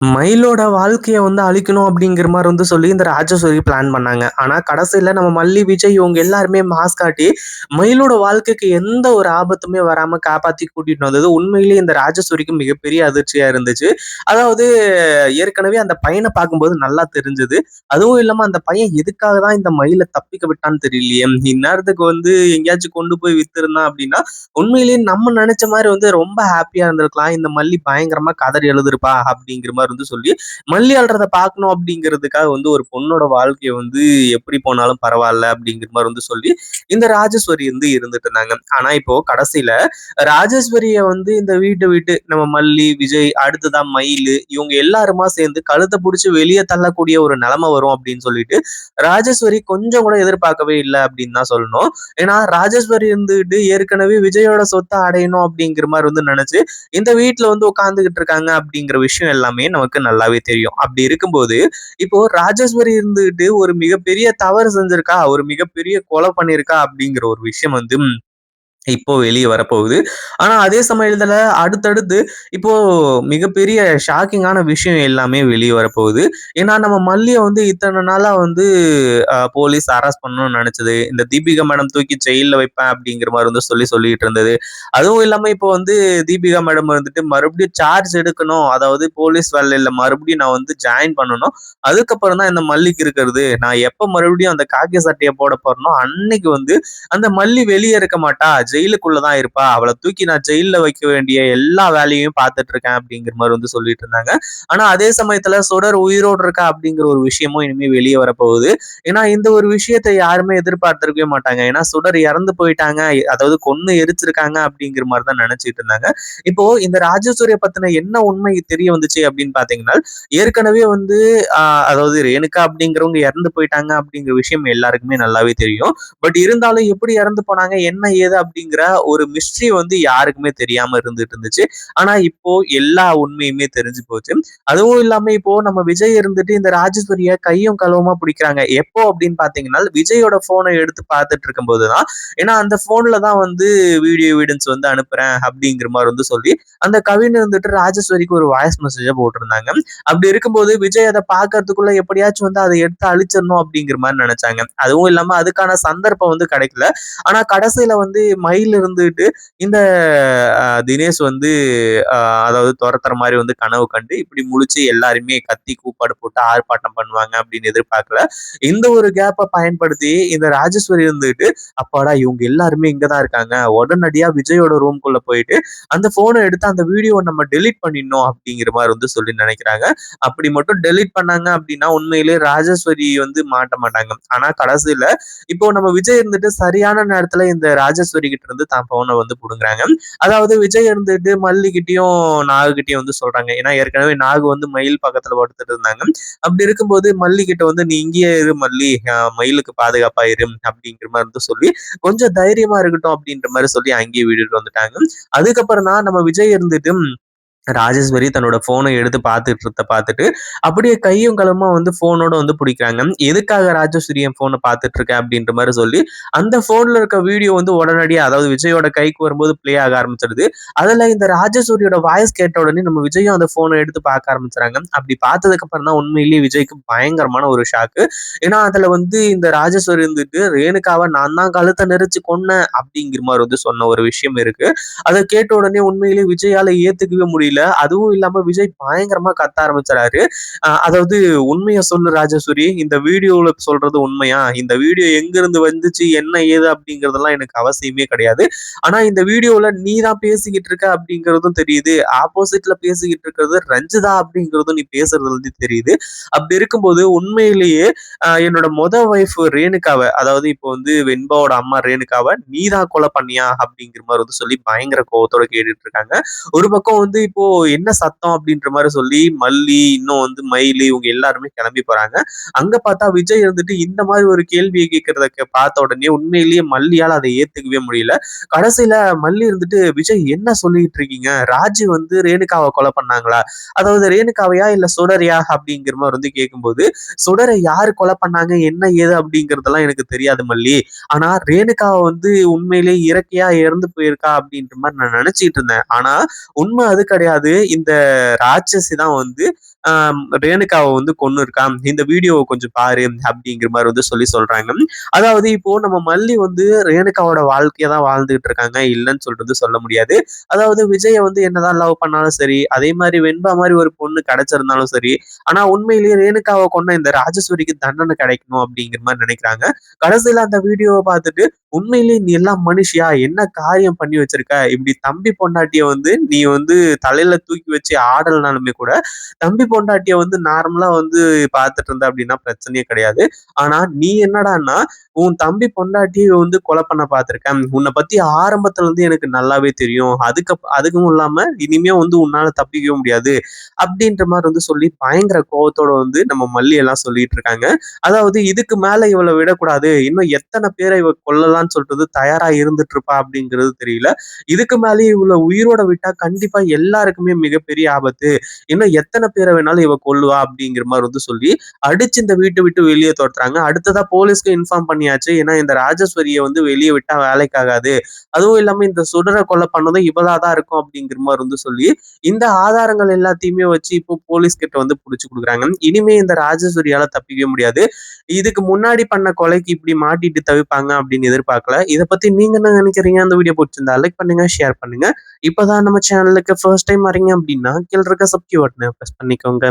மயிலோட வாழ்க்கைய அழிக்கணும் அப்படிங்கிற மாரி சொல்லி இந்த ராஜசூரி பிளான் பண்ணாங்க. ஆனா கடைசியில நம்ம மல்லி, விஜய் இவங்க எல்லாருமே மாஸ் காட்டி, மயிலோட வாழ்க்கைக்கு எந்த ஒரு ஆபத்துமே வராம காப்பாத்தி கூட்டிட்டு வந்தது உண்மையிலேயே இந்த ராஜசூரிக்கு மிகப்பெரிய அதிர்ச்சியா இருந்துச்சு. அதாவது ஏற்கனவே அந்த பையன பார்க்கும்போது நல்லா தெரிஞ்சது. அதுவும் இல்லாம அந்த பையன் எதுக்காக தான் இந்த மயில தப்பிக்க விட்டான்னு தெரியலையே! இந்நேரத்துக்கு எங்கேயாச்சும் கொண்டு போய் வித்திருந்தான் அப்படின்னா, உண்மையிலேயே நம்ம நெனச்ச மாரி ரொம்ப ஹேப்பியா இருந்திருக்கலாம். இந்த மல்லி பயங்கரமா கதறி எழுதிருப்பா அப்படிங்கிற மாரி சொல்லி, மல்லி அள்றத பார்க்கணும் அப்படிங்கிறதுக்காக ஒரு பொண்ணோட வாழ்க்கைய எப்படி போனாலும் பரவால்ல அப்படிங்கிற மாரி சொல்லி, இந்த ராஜேஸ்வரி இருந்துட்டு இருந்தாங்க. ஆனா இப்போ கடைசியில ராஜேஸ்வரிய இந்த வீட்ட விட்டு நம்ம மல்லி, விஜய், அடுத்ததா மயிலு இவங்க எல்லாருமா சேர்ந்து கழுத்த புடிச்சு வெளிய தள்ளக்கூடிய ஒரு நிலைமை வரும் அப்படின்னு சொல்லிட்டு, ராஜேஸ்வரி கொஞ்சம் கூட எதிர்பார்க்கவே இல்ல அப்படின்னு தான் சொல்லணும். ஏன்னா ராஜேஸ்வரி ஏற்கனவே விஜயோட சொத்த அடையணும் அப்படிங்கிற மாரி நெனச்சு, இந்த வீட்ல உட்கார்ந்துகிட்டு இருக்காங்க அப்படிங்கிற விஷயம் எல்லாமே நமக்கு நல்லாவே தெரியும். அப்படி இருக்கும்போது, இப்போ ராஜேஸ்வரி ஒரு மிகப்பெரிய தவறு செஞ்சிருக்கா, ஒரு மிகப்பெரிய கொலை பண்ணியிருக்கா அப்படிங்கிற ஒரு விஷயம் இப்போ வெளிய வரப்போகுது. ஆனா அதே சமயத்துல அடுத்தடுத்து இப்போ மிகப்பெரிய ஷாக்கிங்கான விஷயம் எல்லாமே வெளிய வரப்போகுது. ஏன்னா நம்ம மல்லிய இத்தன நாளா போலீஸ் அரெஸ்ட் பண்ணணும்னு நெனச்சது. இந்த தீபிகா மேடம் தூக்கி ஜெயில்ல வைப்பேன் அப்படிங்கிற மாரி சொல்லிட்டு இருந்தது. அதுவும் இல்லாம இப்போ தீபிகா மேடம் மறுபடியும் சார்ஜ் எடுக்கணும். அதாவது போலீஸ் வேலையில மறுபடியும் நான் ஜாயின் பண்ணணும். அதுக்கப்புறம் தான் இந்த மல்லிக்கு இருக்கிறது. நான் எப்ப மறுபடியும் அந்த காக்கி சட்டைய போட போறேனோ, அன்னைக்கு அந்த மல்லி வெளிய இருக்க மாட்டா. ஜெயிலுக்குள்ள தான் இருப்பா. அவள தூக்கி நான் ஜெயில்ல வைக்க வேண்டிய எல்லா வேலையும் பார்த்துட்டு இருக்கேன் அப்படிங்கிற மாரி சொல்லிட்டு இருந்தாங்க. ஆனா அதே சமயத்துல சுடர் உயிரோடு இருக்கா அப்படிங்கிற ஒரு விஷயமும் இனிமே வெளிய வரப்போகுது. ஏன்னா இந்த ஒரு விஷயத்த யாருமே எதிர்பார்த்திருக்கவே மாட்டாங்க. ஏன்னா சுடர் இறந்து போயிட்டாங்க. அதாவது கொன்னு எரிச்சிருக்காங்க அப்படிங்கிற மாரி தான் நினைச்சிட்டு இருந்தாங்க. இப்போ இந்த ராஜசூரிய பத்தின என்ன உண்மை தெரிய வந்துச்சு அப்படின்னு பாத்தீங்கன்னா, ஏற்கனவே அதாவது ரேணுகா அப்படிங்கிறவங்க இறந்து போயிட்டாங்க அப்படிங்கிற விஷயம் எல்லாருக்குமே நல்லாவே தெரியும். பட் இருந்தாலும் எப்படி இறந்து போனாங்க, என்ன ஏது அப்படிங்கிற ஒரு மிஸ்ட்ரி யாருக்குமே தெரியாம இருந்துட்டு இருந்துச்சு. ஆனா இப்போ எல்லா உண்மையுமே தெரிஞ்சு போச்சு. அதுவும் இல்லாம இப்போ நம்ம விஜய் இந்த ராஜேஸ்வரிய கையும் களவுமா பிடிக்கிறாங்க. எப்போ அப்படின்னு பாத்தீங்கன்னா, விஜயோட போனை எடுத்து பார்த்துட்டு இருக்கும் போதுதான். ஏன்னா அந்த போன்ல தான் வீடியோ எவிடன்ஸ் அனுப்புறேன் அப்படிங்கிற மாதிரி சொல்லி அந்த கவின் ராஜேஸ்வரிக்கு ஒரு வாய்ஸ் மெசேஜ போட்டிருந்தாங்க. அப்படி இருக்கும்போது விஜய் அதை பார்க்கறதுக்குள்ள எப்படியாச்சும் அதை எடுத்து அழிச்சிடணும் அப்படிங்கிற மாதிரி நினைச்சாங்க. அதுவும் இல்லாம அதுக்கான சந்தர்ப்பம் கிடைக்கல. ஆனா கடைசியில மயில் இந்த தினேஷ் அதாவது துரத்துற மாதிரி கனவு கண்டு இப்படி முழிச்சு எல்லாருமே கத்தி கூப்பாடு போட்டு ஆர்ப்பாட்டம் பண்ணுவாங்க அப்படின்னு எதிர்பார்க்கல. இந்த ஒரு கேப்பை பயன்படுத்தி இந்த ராஜேஸ்வரி அப்பாடா இவங்க எல்லாருமே இங்கதான் இருக்காங்க, உடனடியா விஜயோட ரூம்குள்ள போயிட்டு அந்த போனை எடுத்து அந்த வீடியோவை நம்ம டெலீட் பண்ணிடணும் அப்படிங்கிற மாதிரி சொல்லி நினைக்கிறாங்க. அப்படி மட்டும் டெலீட் பண்ணாங்க அப்படின்னா உண்மையிலேயே ராஜேஸ்வரி மாட்ட மாட்டாங்க. ஆனா கடைசியில இப்போ நம்ம விஜய் சரியான நேரத்துல இந்த ராஜேஸ்வரி கிட்ட தான் போனை புடுங்குறாங்க. அதாவது விஜய் மல்லிகிட்டயும் நாகுகிட்டயும் சொல்றாங்க. ஏன்னா ஏற்கனவே நாகு மயில் பக்கத்துல படுத்துட்டு இருந்தாங்க. அப்படி இருக்கும்போது மல்லி கிட்ட நீ இங்கேயே இரு மல்லி, மயிலுக்கு பாதுகாப்பா இரு அப்படிங்கிற மாதிரி சொல்லி கொஞ்சம் தைரியமா இருக்கட்டும் அப்படின்ற மாதிரி சொல்லி அங்கேயே விட்டுட்டு வந்துட்டாங்க. அதுக்கப்புறம் தான் நம்ம விஜய் ராஜேஸ்வரி தன்னோட போனை எடுத்து பார்த்துட்டு அப்படியே கையும் களமா போனோட பிடிக்கிறாங்க. எதுக்காக ராஜேஸ்வரி என் போனை பார்த்துட்டு இருக்க அப்படின்ற மாதிரி சொல்லி அந்த போன்ல இருக்க வீடியோ உடனடியா அதாவது விஜயோட கைக்கு வரும்போது பிளே ஆக ஆரம்பிச்சிருது. அதுல இந்த ராஜேஸ்வரியோட வாய்ஸ் கேட்ட உடனே நம்ம விஜயும் அந்த போனை எடுத்து பார்க்க ஆரம்பிச்சுறாங்க. அப்படி பார்த்ததுக்கு அப்புறம் தான் உண்மையிலேயே விஜய்க்கு பயங்கரமான ஒரு ஷாக்கு. ஏன்னா அதுல இந்த ராஜேஸ்வரி ரேணுகாவை நான் தான் கழுத்தை நெரிச்சு கொன்னேன் அப்படிங்கிற மாதிரி சொன்ன ஒரு விஷயம் இருக்கு. அதை கேட்ட உடனே உண்மையிலேயே விஜயால ஏத்துக்கவே முடியல. அதுவும் இல்லாம விஜய் பயங்கரமா கத்த ஆரம்பிச்சாரு. அதாவது உண்மையை சொல்லு ராஜேஸ்வரி, இந்த வீடியோல சொல்றது உண்மையா, இந்த வீடியோ எங்க இருந்து வந்துச்சு என்ன ஏது அப்படிங்கறதெல்லாம் எனக்கு அவசியமே கிடையாது. ஆனா இந்த வீடியோல நீ தான் பேசிக்கிட்டு இருக்க அப்படிங்கறதும் தெரியுது, ஆப்போசிட்ல பேசிக்கிட்டு இருக்கிறது ரஞ்சிதா அப்படிங்கறதும் நீ பேசுறது தெரியுது. அப்படி இருக்கும்போது உண்மையிலேயே என்னோட ஒய்ஃப் ரேணுகாவை, அதாவது இப்போ வெண்பாவோட அம்மா ரேணுகாவை நீ தான் கொலை பண்ணியா அப்படிங்கிற மாதிரி சொல்லி பயங்கர கோவத்தோட கேட்டுட்டு இருக்காங்க. ஒரு பக்கம் இப்போ என்ன சத்தம் அப்படின்ற மாதிரி சொல்லி மல்லி இன்னும் மயிலி இவங்க எல்லாருமே கிளம்பி போறாங்க. அங்க பார்த்தா விஜய் இந்த மாதிரி ஒரு கேள்வியை கேட்கறத பார்த்த உடனே உண்மையிலேயே மல்லியால அதை ஏத்துக்கவே முடியல. கடைசியில மல்லி விஜய் என்ன சொல்லிட்டு இருக்கீங்க, ராஜி ரேணுகாவை கொலை பண்ணாங்களா, அதாவது ரேணுகாவையா இல்ல சுடரியா அப்படிங்கிற மாதிரி கேட்கும்போது, சுடரை யாரு கொலை பண்ணாங்க என்ன ஏது அப்படிங்கறதெல்லாம் எனக்கு தெரியாது மல்லி, ஆனா ரேணுகாவை உண்மையிலேயே இயற்கையா இறந்து போயிருக்கா அப்படின்ற மாதிரி நான் நினைச்சிட்டு இருந்தேன். ஆனா உண்மை அது கிடையாது. கிடையாது. இந்த ராட்சசி தான் வந்து ரேணுகாவ வந்து கொன்னுருக்கா. இந்த வீடியோவ கொஞ்சம் பாரு அப்படிங்கிற மாரி வந்து சொல்றாங்க. அதாவது இப்போ நம்ம மல்லி வந்து ரேணுகாவோட வாழ்க்கைய தான் வாழ்ந்துகிட்டு இருக்காங்க. இல்லன்னு சொல்லிட்டு வந்து சொல்ல முடியாது. அதாவது விஜய வந்து என்னதான் லவ் பண்ணாலும் சரி, அதே மாரி வெண்பா மாரி ஒரு பொண்ணு கிடைச்சிருந்தாலும் சரி, ஆனா உண்மையிலேயே ரேணுகாவ கொன்ன இந்த ராஜேஸ்வரிக்கு தண்டனை கிடைக்கணும் அப்படிங்கிற மாரி நினைக்கிறாங்க. கடைசியில அந்த வீடியோவ பார்த்துட்டு, "உண்மையிலேயே நீ எல்லாம் மனுஷியா? என்ன காரியம் பண்ணி வச்சிருக்க? இப்படி தம்பி பொண்டாட்டிய வந்து நீ வந்து தலையில தூக்கி வச்சு ஆடலனாலுமே கூட, தம்பி பொண்டாட்டிய வந்து நார்மலா வந்து பார்த்துட்டு இருந்த அப்படின்னா பிரச்சனையே கிடையாது. ஆனா நீ என்னடான்னா, உன் தம்பி பொண்டாட்டிய வந்து கொலை பண்ண பார்த்திருக்க. உன்ன பத்தி ஆரம்பத்துல இருந்து எனக்கு நல்லாவே தெரியும். அதுக்கும் இல்லாம இனிமே வந்து உன்னால தப்பிக்கவே முடியாது." அப்படின்ற மாரி வந்து சொல்லி பயங்கர கோவத்தோட வந்து நம்ம மல்லி எல்லாம் சொல்லிட்டு இருக்காங்க. அதாவது இதுக்கு மேல இவள விடக்கூடாது. இன்னும் எத்தன பேர இவ கொல்லலாம்ன்னு சொல்லிட்டு வந்து தயாரா இருந்துட்டு இருப்பா அப்படிங்கிறது தெரியல. இதுக்கு மேலயும் இவள உயிரோட விட்டா கண்டிப்பா எல்லாருக்குமே மிகப்பெரிய ஆபத்து. இன்னும் எத்தன பேர வேணாலும் இவ கொல்லுவா அப்படிங்கிற மாரி வந்து சொல்லி அடிச்சு இந்த வீட்ட விட்டு வெளிய தொரத்துறாங்க. அடுத்ததா போலீஸ்க்கு இன்ஃபார்ம் பண்ணியாச்சு. ஏன்னா இந்த ராஜேஸ்வரிய வந்து வெளிய விட்டா வேலைக்கு ஆகாது. அதுவும் இல்லாம இந்த சுடர கொலை பண்ணதும் இவளா தான் இருக்கும் அப்படிங்கிற மாரி வந்து சொல்லி, இந்த ஆதாரங்கள் எல்லாத்தையுமே வச்சு இப்போ போலீஸ் கிட்ட வந்து புடிச்சு குடுக்குறாங்க. இனிமே இந்த ராஜேஸ்வரியால தப்பிக்கவே முடியாது. இதுக்கு முன்னாடி பண்ண கொலைக்கு இப்படி மாட்டிட்டு தவிப்பாங்க அப்படின்னு எதிர்பார்க்கல. இத பத்தி நீங்க என்ன நினைக்கிறீங்க? அந்த வீடியோ புடிச்சிருந்தா லைக் பண்ணுங்க, ஷேர் பண்ணுங்க. இப்பதான் நம்ம சேனலுக்கு ஃபர்ஸ்ட் டைம் வரீங்க அப்படின்னா, கீழ இருக்க சப்ஸ்கிரைப் பட்டன பிரஸ் பண்ணிக்கோங்க.